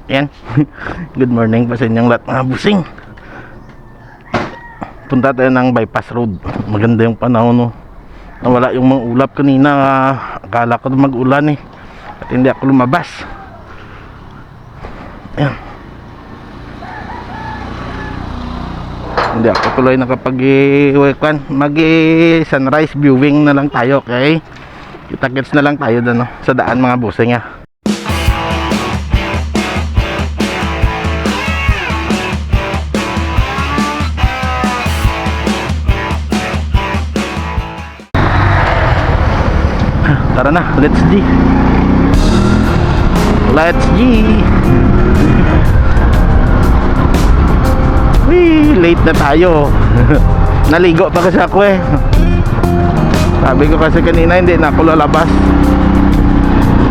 Yan. Good morning pa sa inyong lahat mga busing. Punta tayo ng bypass road. Maganda yung panahon, no. Nawala yung mga ulap kanina. Akala ko mag-ulan eh. At hindi ako lumabas. Yan. Hindi ako tuloy mag-sunrise viewing na lang tayo, okay? Kita-kits na lang tayo doon, no? Sa daan mga busing, ha. Tara na, let's G. Let's G. Wee, late na tayo. Naligo pa kasi ako eh. Sabi ko kasi kanina hindi na ako lalabas.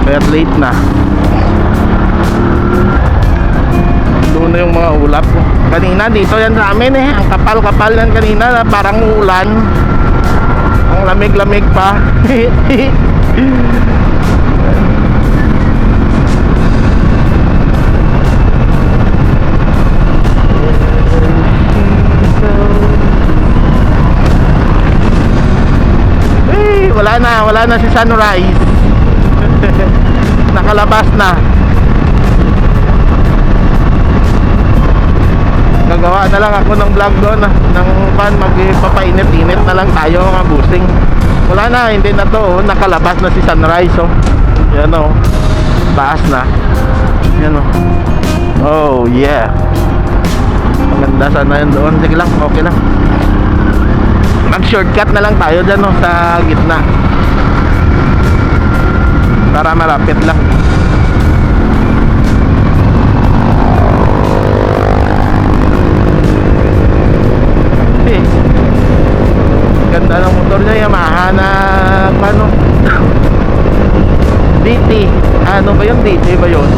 Kaya late na. Doon na yung mga ulap. Kanina dito yan sa amin eh. Ang kapal-kapal yan kanina, parang ulan. Ang lamig-lamig pa. Wala na si sunrise. Nakalabas na. Gagawa na lang ako ng vlog doon ng magpapainit-init na lang tayo mga busing. Wala na, hindi na to. Nakalabas na si sunrise, oh. Yan, oh. Taas na. Yan, oh. Oh yeah. Maganda sana yun doon. Sige lang, okay lang. Mag shortcut na lang tayo dyan, oh, sa gitna para malapit lang. Ganda ng motor niya, Yamaha na ano DT, ano ba yung DT ba yun?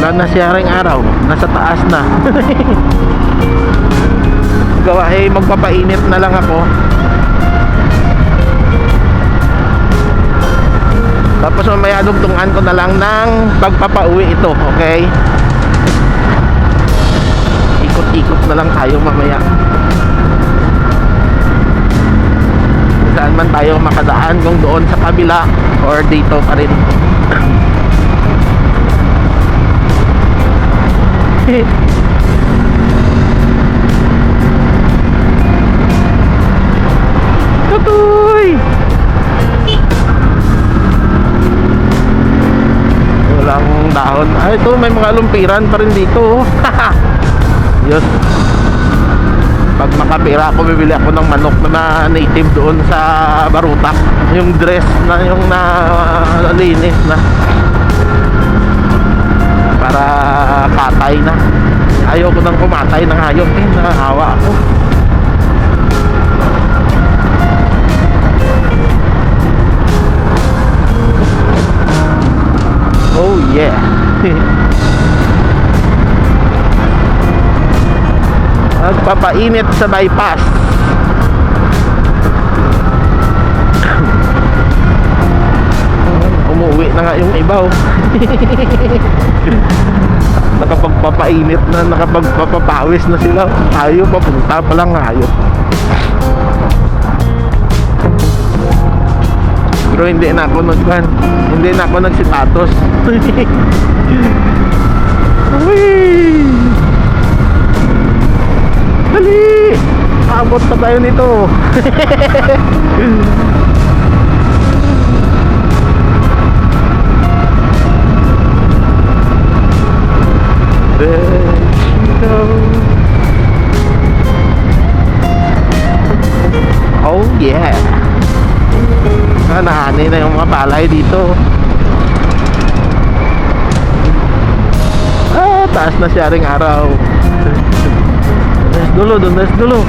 Wala na siya ring araw, nasa taas na. Gawa eh, magpapainit na lang ako. Tapos mamaya dugtungan ko na lang ng pagpapauwi ito, okay? Ikot-ikot na lang tayo mamaya. Saan man tayo makadaan, kung doon sa kabila or dito pa rin. Tutoy! Walang dahon. Ay, ito may mga lumpiran pa rin dito. Yun. Pag makapira ako, bibili ako ng manok na native doon sa Barutak. Yung dress na yung linis na. Para katay na. Ayoko nang kumatay ng hayop eh. Nahawa ako. Oh yeah. Magpapainit sa bypass. Umuwi na nga yung iba, oh. Nakapagpapainit na, nakapagpapapawis na sila. Tayo papunta pa lang hayop. Pero hindi na ako nagsitatos. Uy! Dali! Abot pa tayo nito. Oh yeah. Nahani na yung mga palay dito. Taas na siya ring araw. Doon dulo.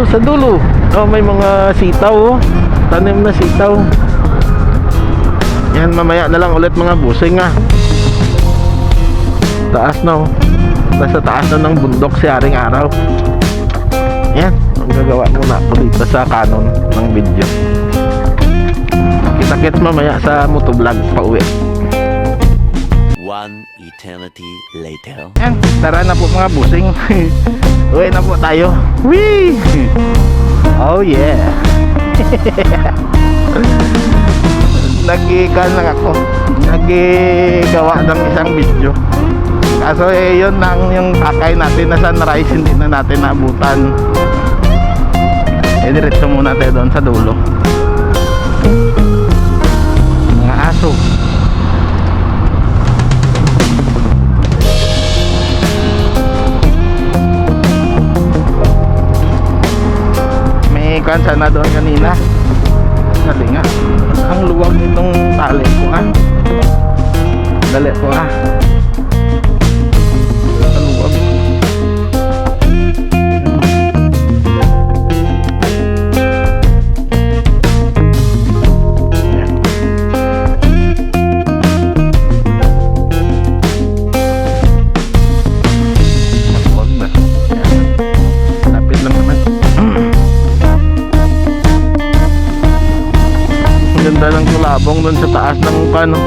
Sa dulo. Oh, may mga sitaw, oh. Tanim na sitaw. Yan, mamaya na lang ulit mga busing, ah. Taas na, oh. Nasa taas na ng bundok si Haring Araw. Yan, ang gagawa muna ako dito sa Canon ng video. Kita-kits mamaya sa motovlog pa uwi. One eternity later. Yan, tara na po mga busing. Uwi na po tayo. Whee! Oh yeah. Nag-ikan lang ako. Nag-gawa ng isang video. Kaso yun lang yung takay natin na sunrise, hindi na natin naabutan. Diretso muna tayo doon sa dulo. Mga aso. May kansa na doon kanina. Dali nga. Ang luwag nitong tali ko ah. Dali po ah. Ang luwag. Wag na. Lapit lang naman. Ganda ng kulabong doon sa taas ng ano,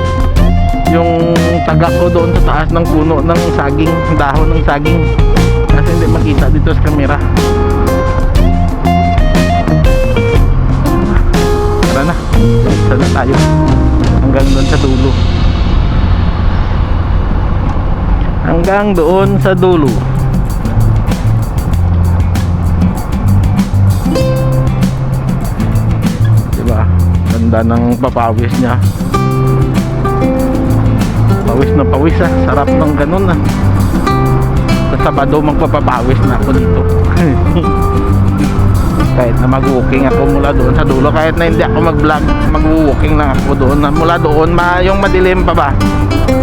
yung tagak ko doon sa taas ng puno ng saging, dahon ng saging, kasi hindi makita dito sa camera. Tara na, sana tayo hanggang doon sa dulo, hanggang doon sa dulo. Ganda ng papawis niya. Pawis na pawis ah. Sarap ng ganun ah. Sa Sabado magpapapawis na ako dito. Kahit na mag-walking ako mula doon sa dulo, kahit na hindi ako mag-vlog, mag-walking lang ako doon. Mula doon, yung madilim pa ba,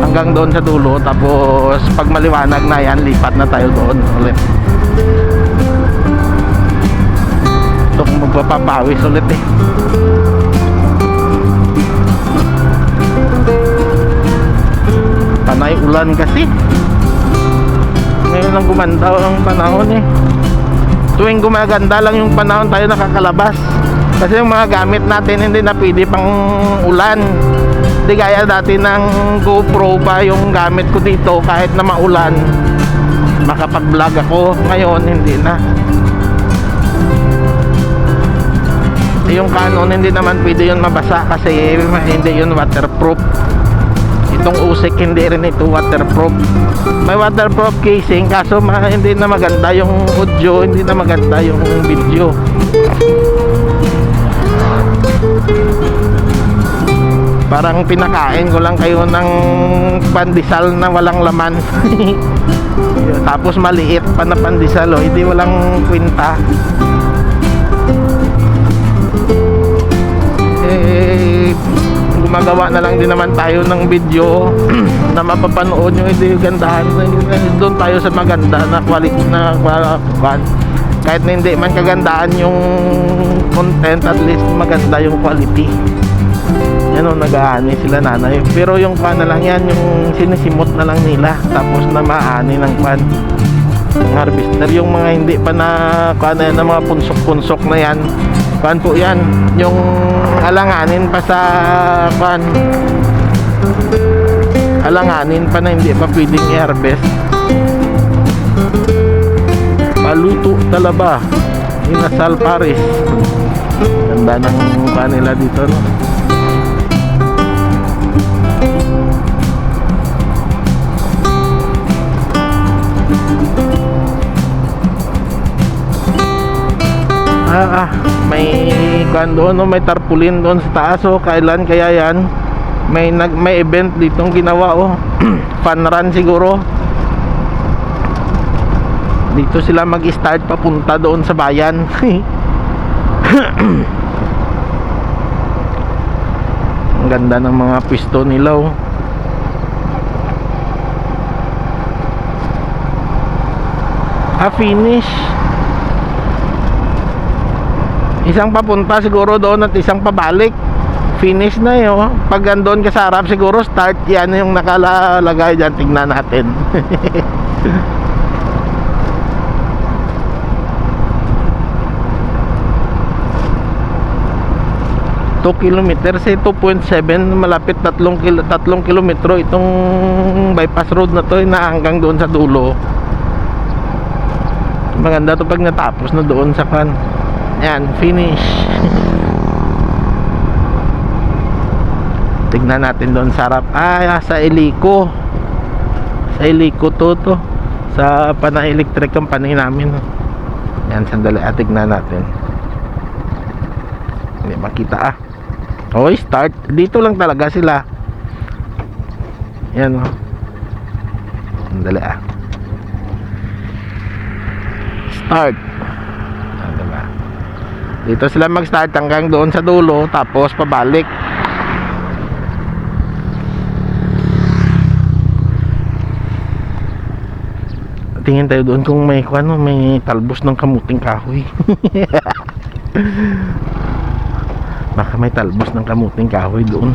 hanggang doon sa dulo. Tapos pag maliwanag na yan, lipat na tayo doon ulit. Ito kung magpapapawis ulit eh. Panay ulan kasi. Ngayon lang gumanda ang panahon eh. Tuwing gumaganda lang yung panahon, tayo nakakalabas. Kasi yung mga gamit natin hindi na pwede pang ulan. Hindi gaya dati ng GoPro pa yung gamit ko dito, kahit na maulan makapag-vlog ako. Ngayon hindi na. Yung Canon hindi naman pwede yun mabasa kasi hindi yun waterproof. Itong usik hindi rin ito waterproof. May waterproof casing, kaso hindi na maganda yung audio, hindi na maganda yung video. Parang pinakain ko lang kayo ng pandesal na walang laman. Tapos maliit pa na pandesal, oh, hindi walang kwenta. Gumagawa na lang din naman tayo ng video na mapapanood nyo, hindi gandahan. Doon tayo sa maganda na quality na kahit na hindi man kagandaan yung content, at least maganda yung quality. Yan o, nag-aani sila nanay. Pero yung pan na lang yan, yung sinisimot na lang nila, tapos na maani ng pan ng harvester. Yung mga hindi pa na na yan, mga punsok-punsok na yan, pan po yan, yung alanganin pa sa pan, alanganin pa na hindi pa pwedeng i-harvest. Paluto talaba, Inasal Paris. Ganda ng kanila dito, no? May doon, no? May tarpaulin doon sa taas, oh. Kailan kaya yan? May event ditong ginawa, oh. Fun run siguro. Dito sila mag-start papunta doon sa bayan. Ang ganda ng mga pisto nila, oh. Finish. Isang papunta siguro doon at isang pabalik. Finish na yun. Pag andun ka sa harap siguro start, yan yung nakalagay dyan. Tignan natin. 2 kilometers, 2.7, malapit 3 kilometro itong bypass road na to na hanggang doon sa dulo. Maganda to pag natapos na doon sa kan. Yan, finish. Tignan natin doon sa harap. Sa Elico. Sa Elico to. Sa Panay Electric Company namin. Yan, sandali. Tignan natin. Hindi makita Okay, start. Dito lang talaga sila. Yan Sandali Start. Diba? Dito sila mag-start hanggang doon sa dulo, tapos pabalik. Tingin tayo doon kung may may talbos ng kamuting kahoy. Baka may talbos ng kamuting kahoy doon.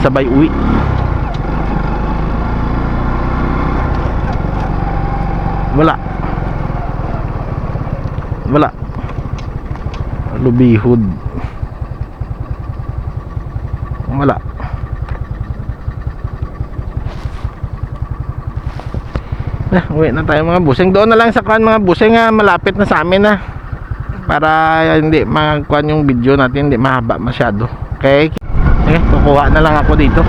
Sabay uwi. Wala. Lubihod. Wala. Uwi na tayo mga busing. Doon na lang sa mga busing malapit na sa amin para hindi magkuhan yung video natin, hindi mahaba masyado. Okay, kukuha na lang ako dito.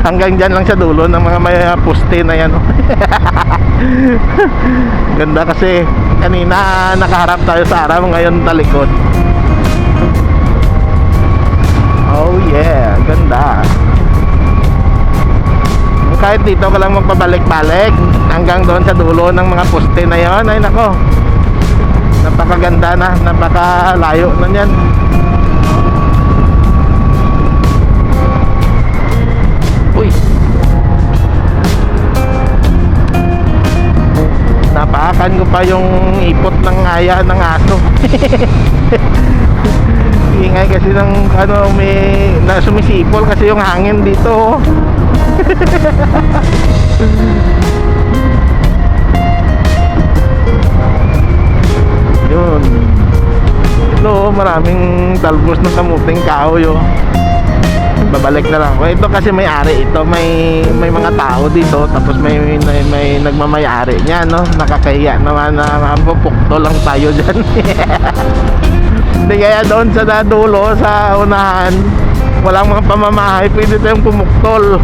Hanggang dyan lang sa dulo ng mga may poste na yan. Ganda kasi kanina nakaharap tayo sa araw, ngayon talikod. Oh yeah, ganda. Kahit dito ka lang magpabalik-balik hanggang doon sa dulo ng mga poste na yon, ay nako, napakaganda na, napakalayo na yan. Uy, napakan ko pa yung ipot ng aya ng aso. Ingay kasi ng may sumisipol kasi yung hangin dito. Yun. Ito, maraming talbos ng kamuting kahoy. Babalik na lang. Ito kasi may-ari ito, may mga tao dito, tapos may nagmamay-ari niya, nakakahiya naman na pupukto lang tayo dyan. Hindi, kaya doon sa dulo, sa unahan, walang mga pamamahay, pwede tayong pumuktol.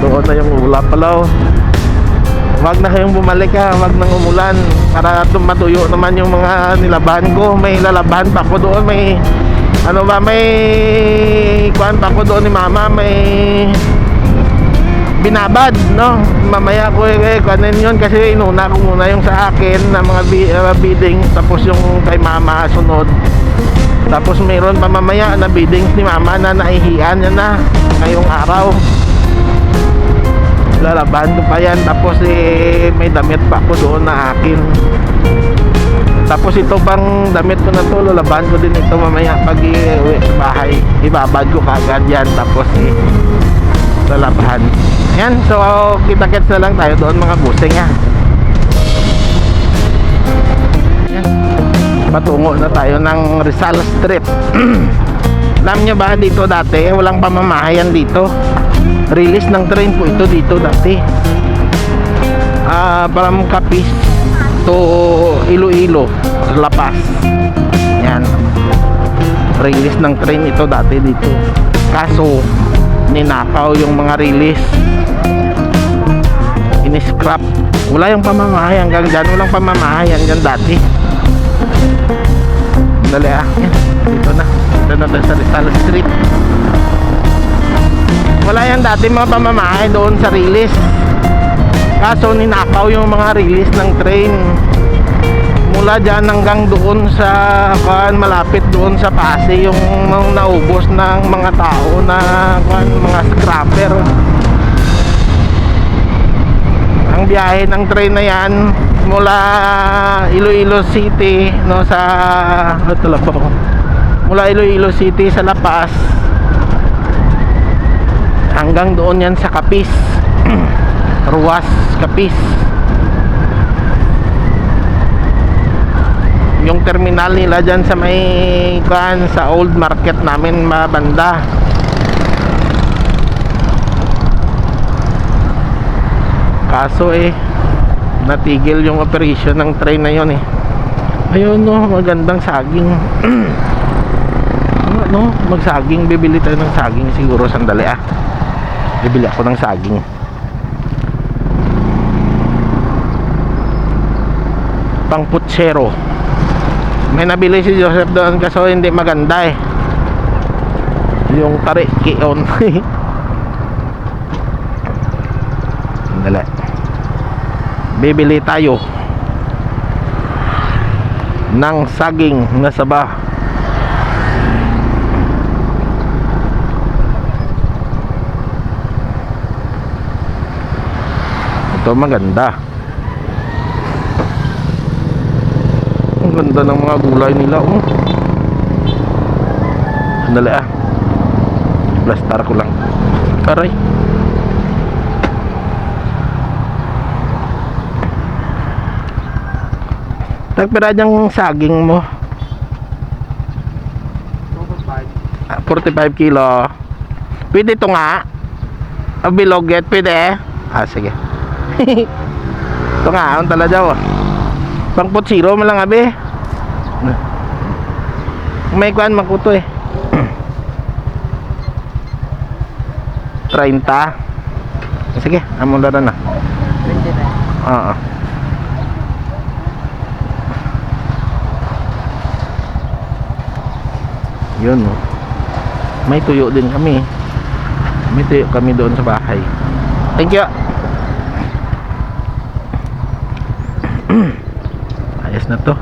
Doon na yung ulap pala. Wag na kayong bumalik wag nang umulan para matuyo naman yung mga nilabahan ko. May lalabahan pa ko doon, may may kuhan pa ko doon ni mama, may binabad, mamaya ko kuhanin yun kasi inuna ko muna yung sa akin na mga bidding, tapos yung kay mama sunod, tapos mayroon pa mamaya na biddings ni mama na naihian yan na ngayong araw. Lalabahan ko pa yan, tapos may damit pa ko doon na akin, tapos ito pang damit ko na to, lalabahan ko din ito mamaya pag uwi sa bahay, ibabad ko kagad yan, tapos lalabahan yan. So kita-kits na lang tayo doon mga busing yan. Patungo na tayo ng Rizal Street. Alam nyo ba dito dati walang pamamahayan dito, release ng train po ito dito dati, from Capiz to Iloilo, La Paz. Yan, release ng train ito dati dito, kaso ninakaw yung mga release, in-scrap. Wala yung pamamahay hanggang dyan, walang pamamahayan dyan dati. Dali yan, dito na sa Rizal Street. Wala yan dati mga pamamahay doon sa release, kaso ninakaw yung mga release ng train mula dyan hanggang doon sa malapit doon sa Pasay, yung naubos ng mga tao na mga scrapper. Ang biyahe ng train na yan mula Iloilo City mula Iloilo City sa La Paz hanggang doon yan sa Capiz. Ruas, Capiz. yung terminal nila dyan sa may kuan, sa old market namin mabanda. Kaso natigil yung operation ng train na yun ayun no, magandang saging. No, magsaging, bibili tayo ng saging siguro. Sandali bibili ako ng saging. Pang putsero. May nabili si Joseph doon kaso hindi maganda yung tari kion. Sandali, bibili tayo ng saging na saba. Ito maganda. Ang ganda ng mga gulay nila Sandali Blastar ko lang. Aray. Tagpira diyang saging mo. 45 kilo. Pwede ito nga. Biloget, pwede sige. Ito nga, ang talaga pang putsiro mo lang may kuan makuto 30. Sige, amo na na. Oo. Yun may tuyo din kami. May tuyo kami doon sa bahay. Thank you. Ayos na to.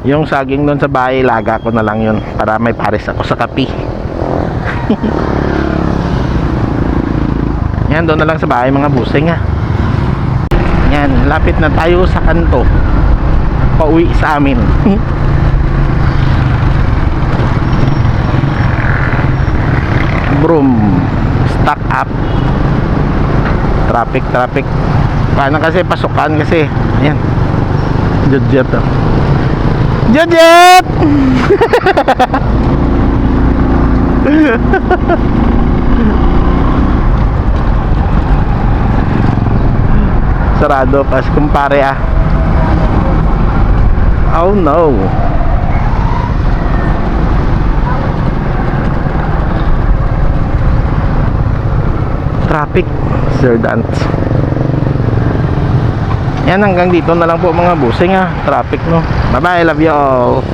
Yung saging doon sa bahay, laga ko na lang yun para may pares ako sa kape. Yan, doon na lang sa bahay mga busing Yan, lapit na tayo sa kanto. Pauwi sa amin. Broom, stock up. Traffic. Paano kasi pasukan kasi. Ayan. Jet. Jet. Sarado pas kumpare Oh no. Traffic, Sir Dance. Yan, hanggang dito na lang po mga busing Traffic no. Bye bye, love you all.